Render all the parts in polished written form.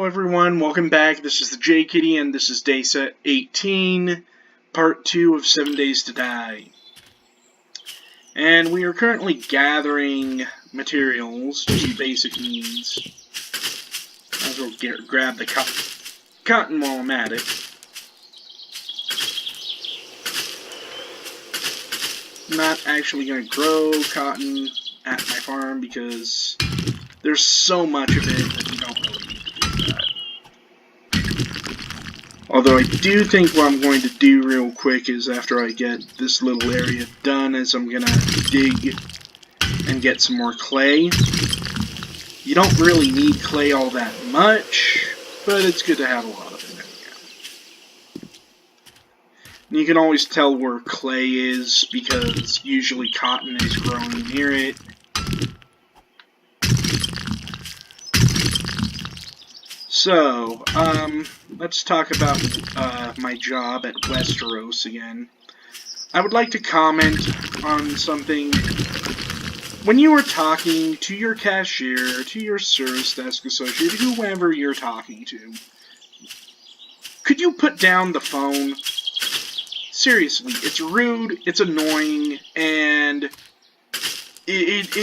everyone, welcome back. This is the J Kitty and this is day set 18, part 2 of 7 Days to Die. And we are currently gathering materials, just basic needs. Might as well grab the cotton while I'm at it. I'm not actually going to grow cotton at my farm because there's so much of it that you don't really need to do that. Although I do think what I'm going to do real quick is after I get this little area done is I'm going to dig and get some more clay. You don't really need clay all that much, but it's good to have a lot of it anyhow. You can always tell where clay is because usually cotton is growing near it. So, let's talk about my job at Westeros again. I would like to comment on something. When you are talking to your cashier, to your service desk associate, whoever you're talking to, could you put down the phone? Seriously, it's rude, it's annoying, and it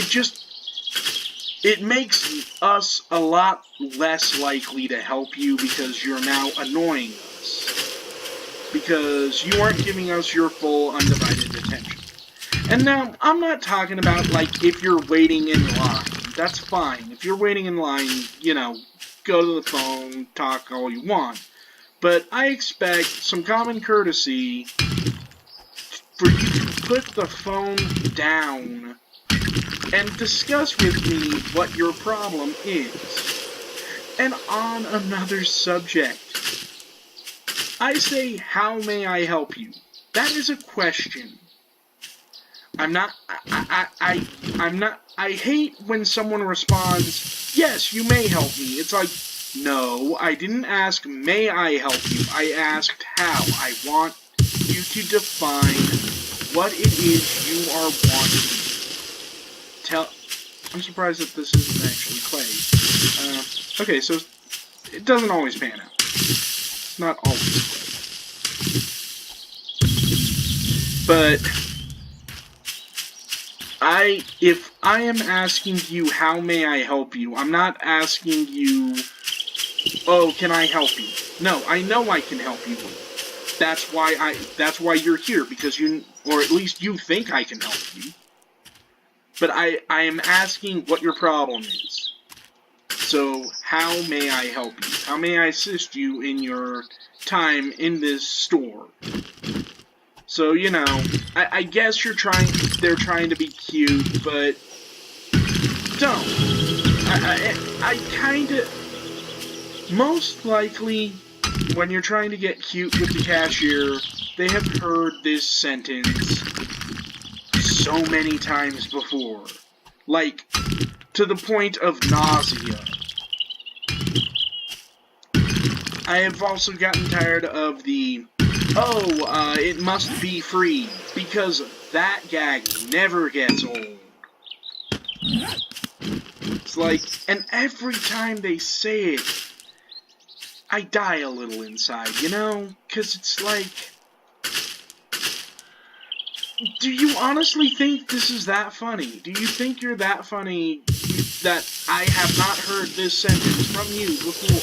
makes us a lot less likely to help you because you're now annoying us. Because you aren't giving us your full undivided attention. And now, I'm not talking about, like, if you're waiting in line. That's fine. If you're waiting in line, you know, go to the phone, talk all you want. But I expect some common courtesy for you to put the phone down and discuss with me what your problem is. And on another subject, I say, how may I help you? That is a question. I hate when someone responds, yes, you may help me. It's like, no, I didn't ask, may I help you? I asked how. I want you to define what it is you are wanting. I'm surprised that this isn't actually clay. Okay, so it doesn't always pan out. It's not always clay. But if I am asking you how may I help you, I'm not asking you, oh, can I help you? No, I know I can help you. That's why you're here, because or at least you think I can help you. But I am asking what your problem is. So, how may I help you? How may I assist you in your time in this store? So, you know, I guess they're trying to be cute, but don't. I kinda, most likely, when you're trying to get cute with the cashier, they have heard this sentence so many times before. Like, to the point of nausea. I have also gotten tired of the, oh, it must be free, because that gag never gets old. It's like, and every time they say it, I die a little inside, you know? Because it's like, do you honestly think this is that funny? Do you think you're that funny that I have not heard this sentence from you before?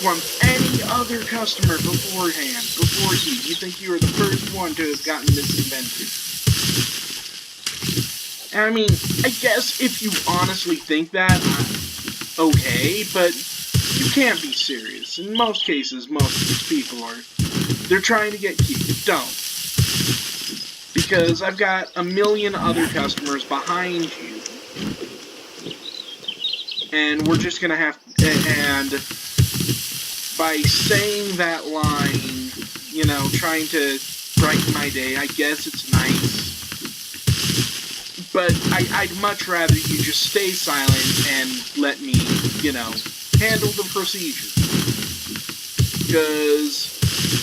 From any other customer before you? You think you are the first one to have gotten this invented? I mean, I guess if you honestly think that, okay, but you can't be serious. In most cases, most of these people they're trying to get cute. Don't. Because I've got a million other customers behind you. And we're just gonna have to, and by saying that line, you know, trying to brighten my day, I guess it's nice. But I'd much rather you just stay silent and let me, you know, handle the procedure. Because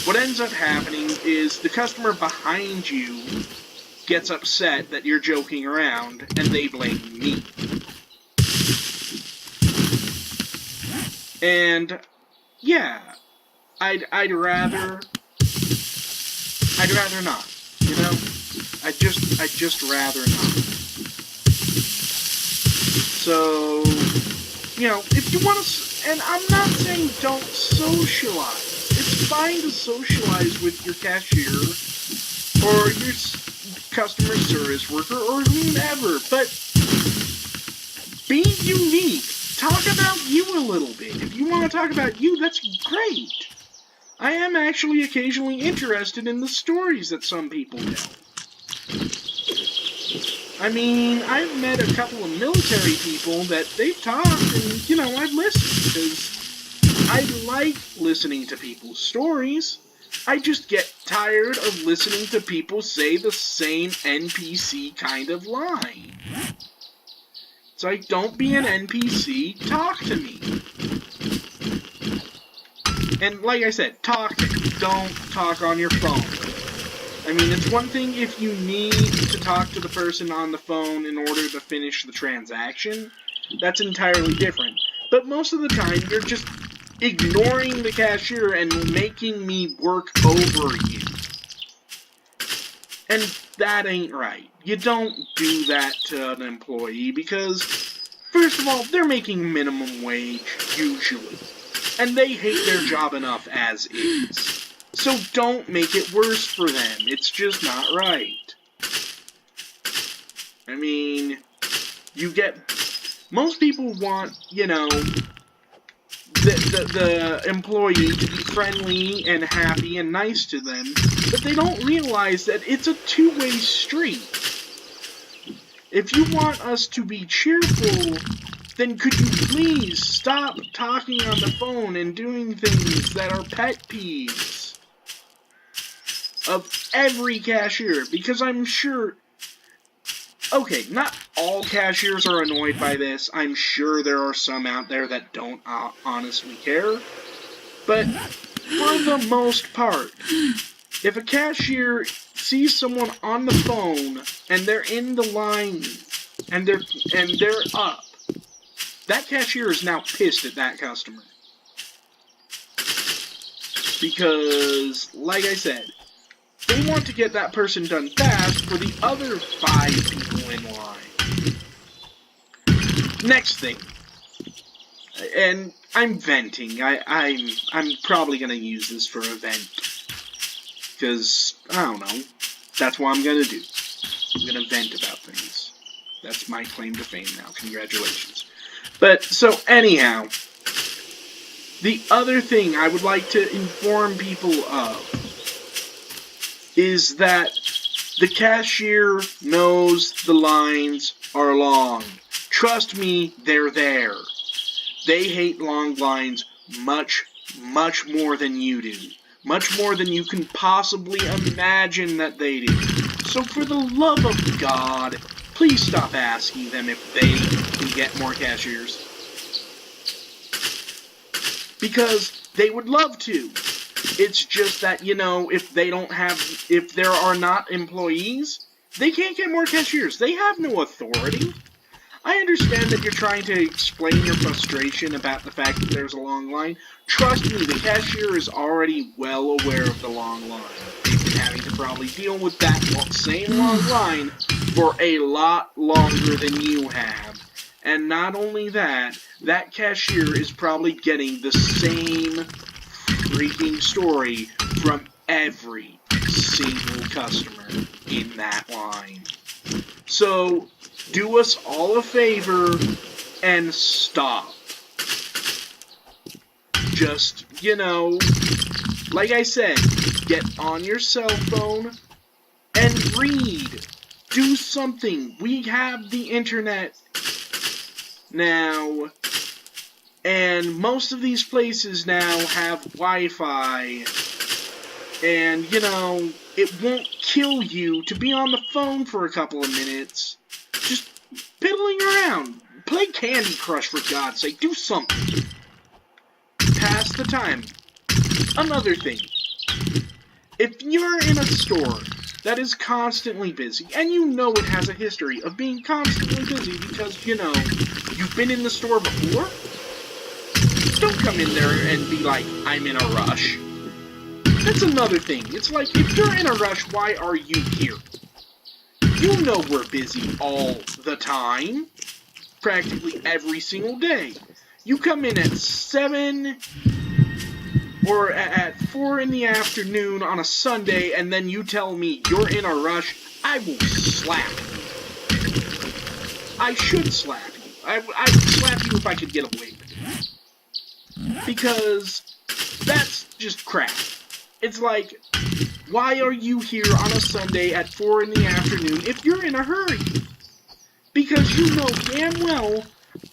what ends up happening is the customer behind you gets upset that you're joking around, and they blame me. And yeah, I'd rather not, you know? I'd just rather not. So, you know, if you want to, and I'm not saying don't socialize. It's fine to socialize with your cashier or your customer service worker or whomever, but be unique. Talk about you a little bit. If you want to talk about you, that's great. I am actually occasionally interested in the stories that some people tell. I mean, I've met a couple of military people that they've talked, and, you know, I've listened, because I like listening to people's stories. I just get tired of listening to people say the same NPC kind of line. It's like, don't be an NPC, talk to me. And like I said, talk to me, don't talk on your phone. I mean, it's one thing if you need to talk to the person on the phone in order to finish the transaction. That's entirely different. But most of the time, you're just ignoring the cashier and making me work over you. And that ain't right. You don't do that to an employee because, first of all, they're making minimum wage, usually. And they hate their job enough as is. So don't make it worse for them. It's just not right. I mean, most people want, you know, the employee to be friendly and happy and nice to them, but they don't realize that it's a two-way street. If you want us to be cheerful, then could you please stop talking on the phone and doing things that are pet peeves of every cashier? Because I'm sure, okay, not all cashiers are annoyed by this. I'm sure there are some out there that don't honestly care. But for the most part, if a cashier sees someone on the phone and they're in the line and they're up, that cashier is now pissed at that customer. Because, like I said, they want to get that person done fast for the other 5 people in line. Next thing. And I'm venting. I'm probably going to use this for a vent. Because, I don't know. That's what I'm going to do. I'm going to vent about things. That's my claim to fame now. Congratulations. But, so, anyhow. The other thing I would like to inform people of is that the cashier knows the lines are long. Trust me, they're there. They hate long lines much, much more than you do. Much more than you can possibly imagine that they do. So for the love of God, please stop asking them if they can get more cashiers. Because they would love to. It's just that, you know, if there are not employees, they can't get more cashiers. They have no authority. I understand that you're trying to explain your frustration about the fact that there's a long line. Trust me, the cashier is already well aware of the long line. They've been having to probably deal with that same long line for a lot longer than you have. And not only that, that cashier is probably getting the same freaking story from every single customer in that line. So, do us all a favor and stop. Just, you know, like I said, get on your cell phone and read. Do something. We have the internet now, and most of these places now have Wi-Fi, and, you know, it won't kill you to be on the phone for a couple of minutes, just piddling around. Play Candy Crush, for God's sake. Do something. Pass the time. Another thing. If you're in a store that is constantly busy, and you know it has a history of being constantly busy because, you know, you've been in the store before, don't come in there and be like, I'm in a rush. That's another thing. It's like, if you're in a rush, why are you here? You know we're busy all the time. Practically every single day. You come in at 7 or at 4 in the afternoon on a Sunday, and then you tell me you're in a rush, I will slap you. I should slap you. I would slap you if I could get away with it. Because that's just crap. It's like, why are you here on a Sunday at 4 in the afternoon if you're in a hurry? Because you know damn well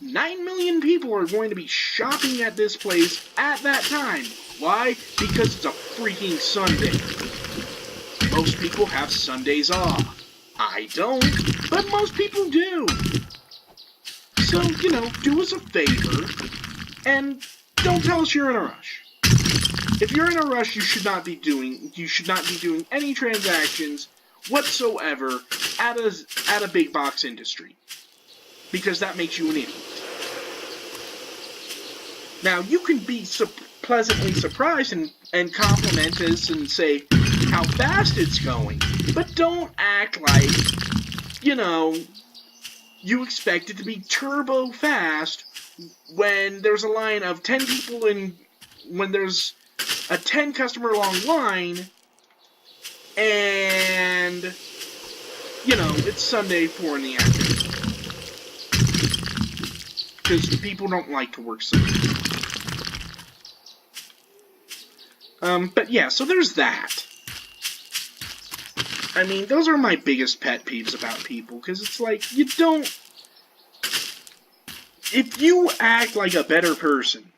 9 million people are going to be shopping at this place at that time. Why? Because it's a freaking Sunday. Most people have Sundays off. I don't, but most people do. So, you know, do us a favor and don't tell us you're in a rush. If you're in a rush, you should not be doing any transactions whatsoever at a big box industry, because that makes you an idiot. Now, you can be pleasantly surprised and compliment us and say how fast it's going, but don't act like, you know, you expect it to be turbo fast when there's a line of 10 people when there's a 10 customer long line, and, you know, it's Sunday 4 in the afternoon. Because people don't like to work Sundays. But yeah, so there's that. I mean, those are my biggest pet peeves about people, because it's like, you don't... If you act like a better person,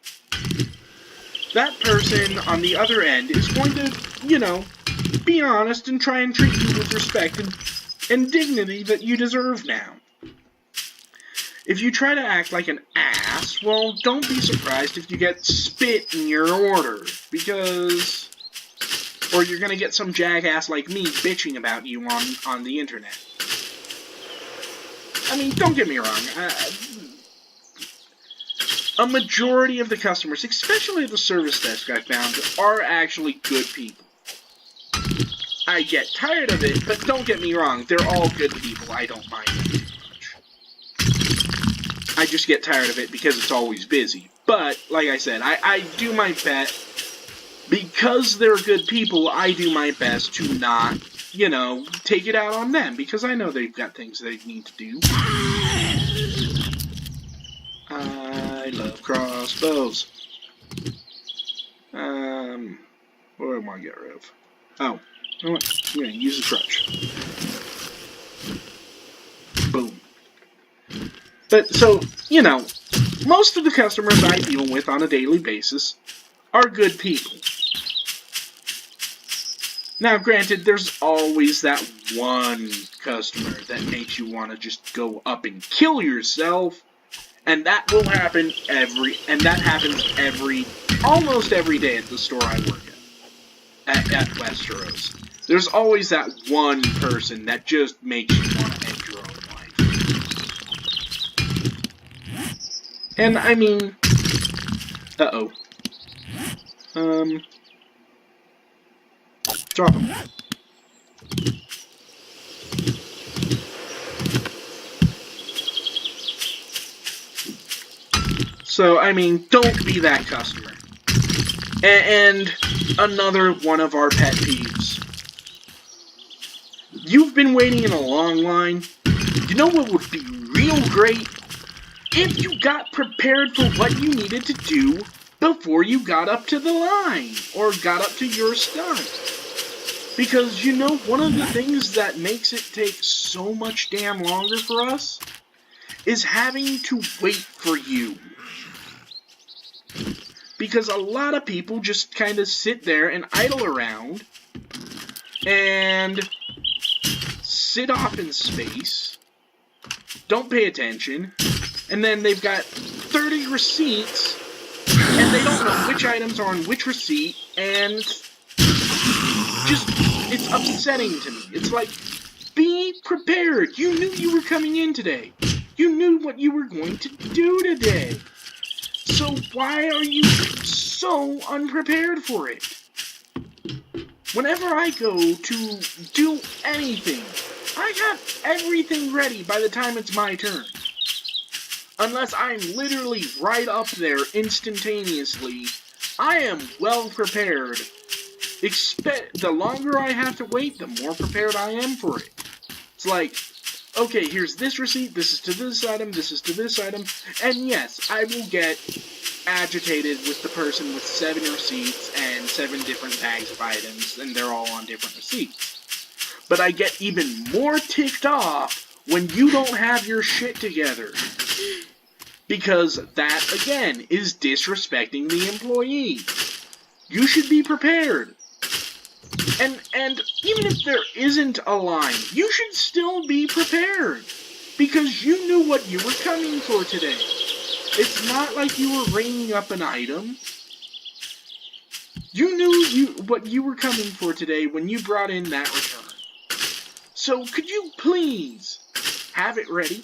that person on the other end is going to, you know, be honest and try and treat you with respect and dignity that you deserve now. If you try to act like an ass, well, don't be surprised if you get spit in your order, because... Or you're gonna get some jackass like me bitching about you on the internet. I mean, don't get me wrong, a majority of the customers, especially the service desk I found, are actually good people. I get tired of it, but don't get me wrong, they're all good people, I don't mind them too much. I just get tired of it because it's always busy. But, like I said, I do my best. Because they're good people, I do my best to not, you know, take it out on them, because I know they've got things they need to do. I love crossbows. What do I want to get rid of? Oh, you know what? I'm going to use a crutch. Boom. But, so, you know, most of the customers I deal with on a daily basis are good people. Now, granted, there's always that one customer that makes you want to just go up and kill yourself, and that will happen almost every day at the store I work at Westeros. There's always that one person that just makes you want to end your own life. And, I mean... Uh-oh. Drop him. So, I mean, don't be that customer. And another one of our pet peeves. You've been waiting in a long line. You know what would be real great? If you got prepared for what you needed to do before you got up to the line, or got up to your stunt. Because, you know, one of the things that makes it take so much damn longer for us is having to wait for you. Because a lot of people just kind of sit there and idle around and sit off in space, don't pay attention, and then they've got 30 receipts and they don't know which items are on which receipt, and just, it's upsetting to me. It's like, be prepared. You knew you were coming in today. You knew what you were going to do today. So why are you so unprepared for it? Whenever I go to do anything, I have everything ready by the time it's my turn. Unless I'm literally right up there instantaneously, I am well prepared. The longer I have to wait, the more prepared I am for it. It's like, okay, here's this receipt, this is to this item, this is to this item, and yes, I will get agitated with the person with 7 receipts and 7 different bags of items, and they're all on different receipts. But I get even more ticked off when you don't have your shit together. Because that, again, is disrespecting the employee. You should be prepared. And even if there isn't a line, you should still be prepared. Because you knew what you were coming for today. It's not like you were ringing up an item. You knew what you were coming for today when you brought in that return. So could you please have it ready?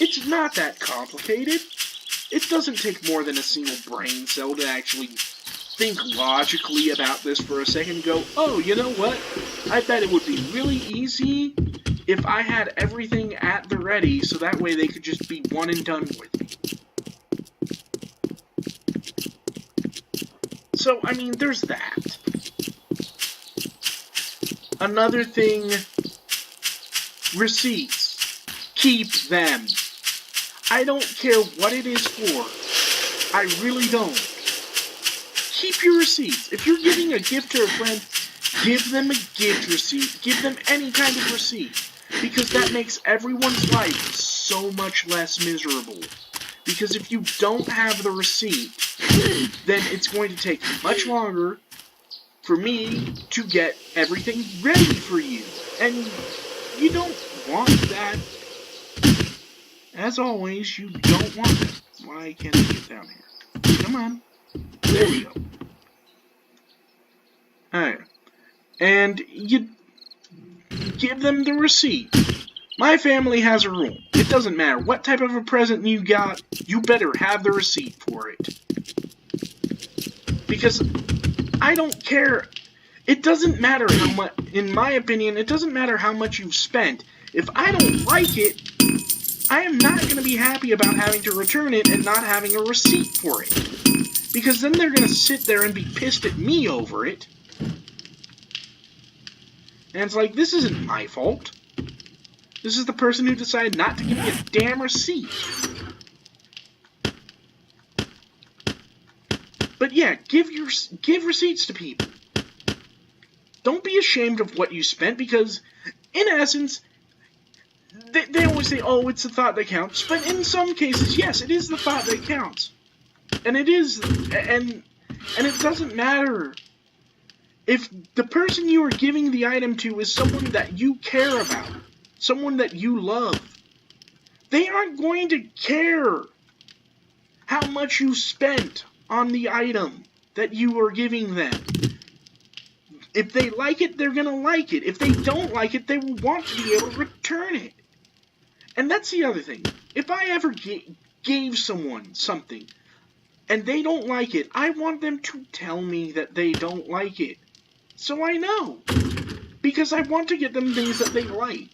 It's not that complicated. It doesn't take more than a single brain cell to actually think logically about this for a second and go, oh, you know what? I bet it would be really easy if I had everything at the ready so that way they could just be one and done with me. So, I mean, there's that. Another thing, receipts. Keep them. I don't care what it is for. I really don't. Keep your receipts. If you're giving a gift to a friend, give them a gift receipt. Give them any kind of receipt. Because that makes everyone's life so much less miserable. Because if you don't have the receipt, then it's going to take much longer for me to get everything ready for you. And you don't want that. As always, you don't want that. Why can't I get down here? Come on. There we go. Alright. And you give them the receipt. My family has a rule. It doesn't matter what type of a present you got, you better have the receipt for it. Because I don't care. It doesn't matter how much, in my opinion, it doesn't matter how much you've spent. If I don't like it, I am not going to be happy about having to return it and not having a receipt for it. Because then they're going to sit there and be pissed at me over it. And it's like, this isn't my fault. This is the person who decided not to give me a damn receipt. But yeah, give receipts to people. Don't be ashamed of what you spent, because, in essence, they always say, oh, it's the thought that counts. But in some cases, yes, it is the thought that counts. And it is, and it doesn't matter if the person you are giving the item to is someone that you care about, someone that you love. They aren't going to care how much you spent on the item that you are giving them. If they like it, they're going to like it. If they don't like it, they will want to be able to return it. And that's the other thing. If I ever gave someone something and they don't like it, I want them to tell me that they don't like it. So I know. Because I want to get them things that they like.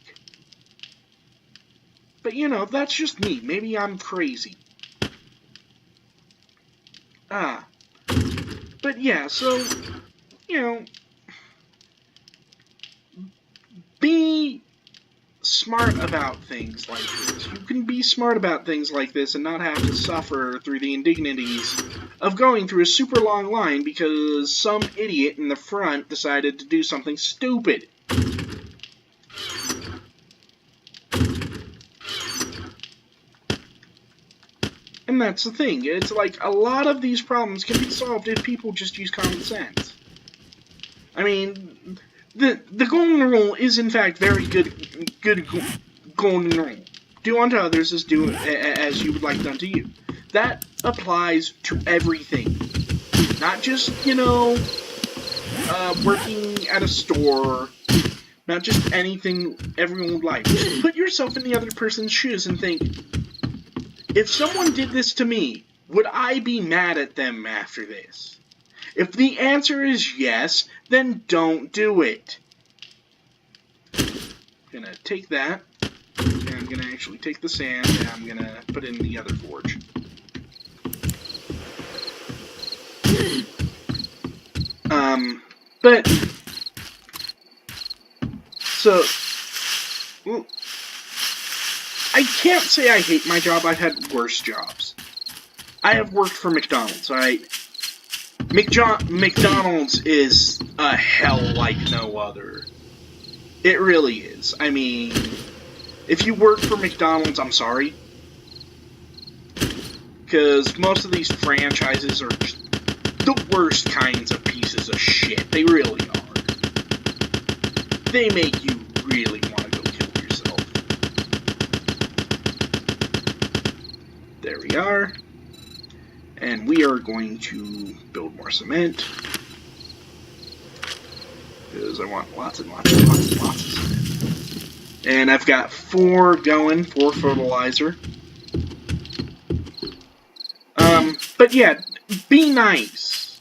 But, you know, that's just me. Maybe I'm crazy. But yeah, so, you know, be smart about things like this. You can be smart about things like this and not have to suffer through the indignities of going through a super long line because some idiot in the front decided to do something stupid. And that's the thing. It's like a lot of these problems can be solved if people just use common sense. I mean, the golden rule is in fact very good golden rule. Do unto others as you would like done to you. That applies to everything. Not just, you know, working at a store. Not just anything everyone would like. Just put yourself in the other person's shoes and think, if someone did this to me, would I be mad at them after this? If the answer is yes, then don't do it. I'm gonna take that, and I'm gonna actually take the sand, and I'm gonna put it in the other forge. But, so, I can't say I hate my job. I've had worse jobs. I have worked for McDonald's, alright? McDonald's is a hell like no other. It really is. I mean, if you work for McDonald's, I'm sorry. Because most of these franchises are just the worst kinds of pieces of shit. They really are. They make you really want to go kill yourself. There we are. And we are going to build more cement. Because I want lots and lots and lots and lots of cement. And I've got 4 going for fertilizer. But yeah, be nice.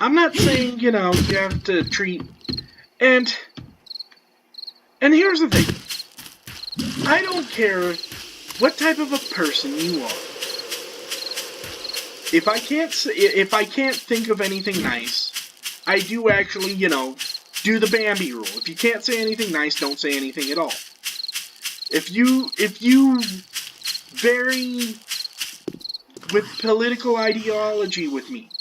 I'm not saying, you know, you have to treat... And here's the thing. I don't care what type of a person you are. If I can't think of anything nice, I do actually, you know, do the Bambi rule. If you can't say anything nice, don't say anything at all. If you vary with political ideology with me,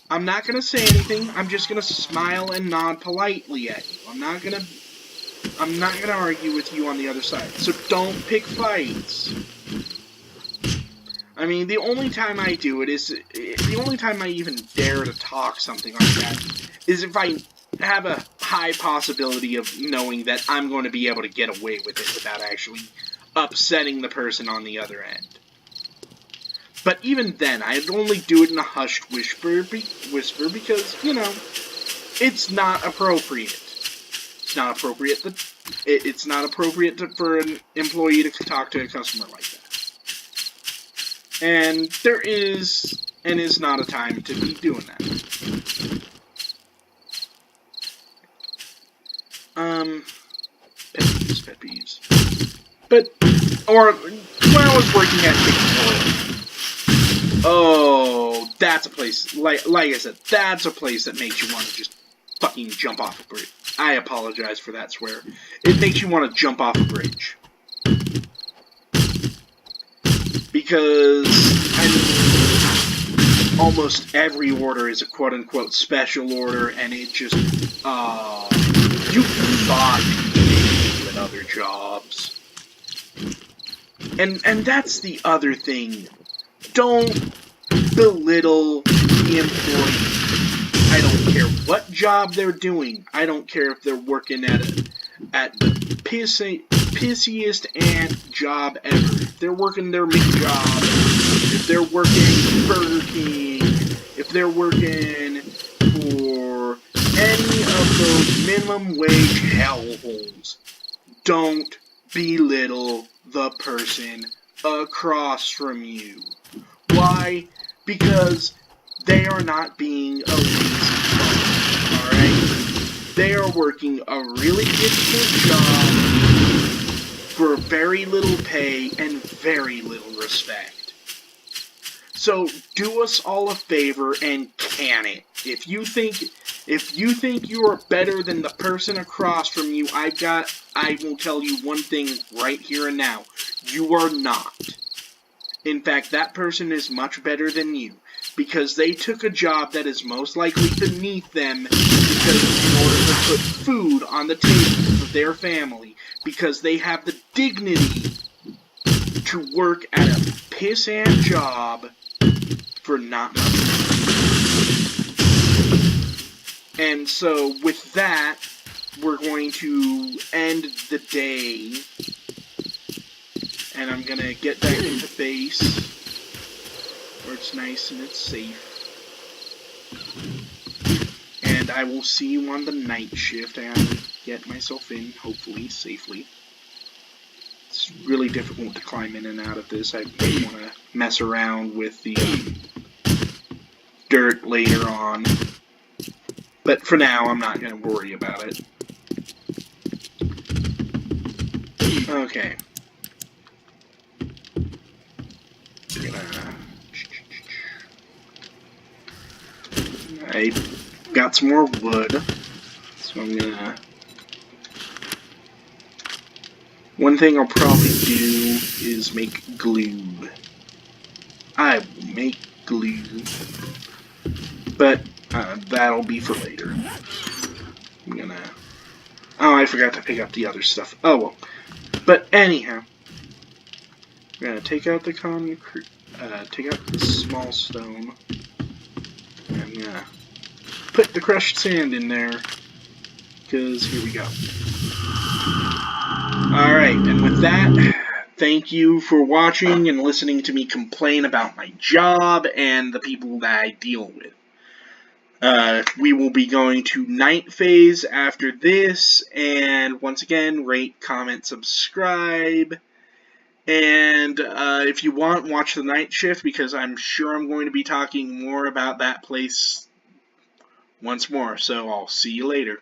I'm not gonna say anything. I'm just gonna smile and nod politely at you. I'm not gonna argue with you on the other side. So don't pick fights. I mean, the only time I do it is, the only time I even dare to talk something like that is if I have a high possibility of knowing that I'm going to be able to get away with it without actually upsetting the person on the other end. But even then, I'd only do it in a hushed whisper because, you know, it's not appropriate. It's not appropriate for an employee to talk to a customer like that. And there is not a time to be doing that. Pet peeves. But, or, when I was working at Big Oil, oh, that's a place, like I said, that's a place that makes you want to just fucking jump off a bridge. I apologize for that swear. It makes you want to jump off a bridge. Because, I mean, almost every order is a quote-unquote special order, and it just, you thought with other jobs. And that's the other thing. Don't belittle the employee. I don't care what job they're doing. I don't care if they're working at the pissiest ant job ever. If they're working their McJob, if they're working Burger King, if they're working for any of those minimum wage hellholes, don't belittle the person across from you. Why? Because they are not being a lazy fuck, alright? They are working a really difficult job for very little pay and very little respect. So do us all a favor and can it. If you think you are better than the person across from you, I will tell you one thing right here and now. You are not. In fact, that person is much better than you, because they took a job that is most likely beneath them because in order to put food on the table for their family, because they have the dignity to work at a pissant job for not much. And so, with that, we're going to end the day. And I'm going to get back into base, where it's nice and it's safe. And I will see you on the night shift. I gotta get myself in, hopefully, safely. It's it's really difficult to climb in and out of this. I want to mess around with the dirt later on. But for now, I'm not going to worry about it. Okay. I got some more wood, so I'm gonna... One thing I'll probably do is make glue. I will make glue, but that'll be for later. I'm gonna... Oh, I forgot to pick up the other stuff. Oh well. But anyhow, I'm gonna take out the concrete, take out the small stone. I'm gonna put the crushed sand in there, because here we go. Alright, and with that, thank you for watching and listening to me complain about my job and the people that I deal with. We will be going to night phase after this, and once again, rate, comment, subscribe, and if you want, watch the night shift, because I'm sure I'm going to be talking more about that place once more, so I'll see you later.